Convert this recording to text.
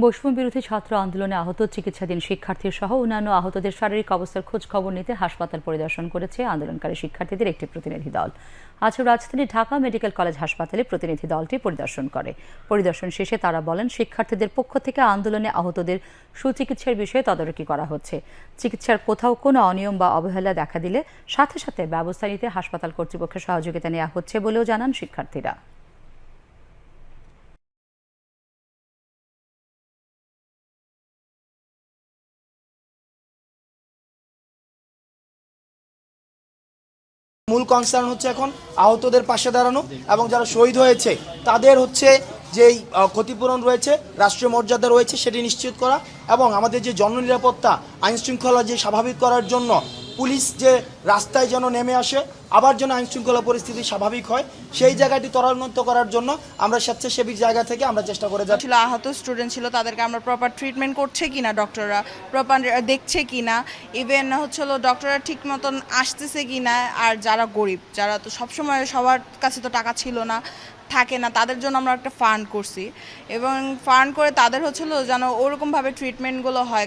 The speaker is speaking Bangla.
বৈষম্য বিরোধী ছাত্র আন্দোলনে আহত চিকিৎসাধীন শিক্ষার্থী সহ অন্যান্য আহতদের শারীরিক অবস্থার খোঁজ খবর নিতে হাসপাতাল পরিদর্শন করেছে আন্দোলনকারী শিক্ষার্থীদের একটি প্রতিনিধি দল। আজ রাজধানীর ঢাকা মেডিকেল কলেজ হাসপাতালে প্রতিনিধি দলটি পরিদর্শন করে। পরিদর্শন শেষে তারা বলেন, শিক্ষার্থীদের পক্ষ থেকে আন্দোলনে আহতদের সুচিকিৎসার বিষয়ে তদারকি করা হচ্ছে। চিকিৎসার কোথাও কোনো অনিয়ম বা অবহেলা দেখা দিলে সাথে সাথে ব্যবস্থা নিতে হাসপাতাল কর্তৃপক্ষের সহযোগিতা নেওয়া হচ্ছে বলেও জানান শিক্ষার্থীরা। মূল কনসার্ন হচ্ছে এখন আহতদের পাশে দাঁড়ানো এবং যারা শহীদ হয়েছে তাদের হচ্ছে যেই ক্ষতিপূরণ রয়েছে, রাষ্ট্রীয় মর্যাদা রয়েছে সেটি নিশ্চিত করা এবং আমাদের যে জননিরাপত্তা আইন শৃঙ্খলা যে স্বাভাবিক করার জন্য পুলিশ যে রাস্তায় যেন নেমে আসে, আবার যেন আইন শৃঙ্খলা পরিস্থিতি স্বাভাবিক হয়, সেই জায়গাটি ত্বরান্বিত করার জন্য আমরা স্বেচ্ছাসেবী জায়গা থেকে আমরা চেষ্টা করে যাচ্ছি। আহত স্টুডেন্ট ছিল, তাদেরকে আমরা প্রপার ট্রিটমেন্ট করছে কিনা, ডক্টররা প্রপার দেখছে কিনা, ইভেন হচ্ছিল ডক্টররা ঠিক মতন আসতেছে কিনা। আর যারা গরিব, যারা তো সবসময় সবার কাছে তো টাকা ছিল না, থাকে না, তাদের জন্য আমরা একটা ফান্ড করছি এবং ফান্ড করে তাদের হচ্ছিল যেন ওরকমভাবে ট্রিটমেন্টগুলো হয়।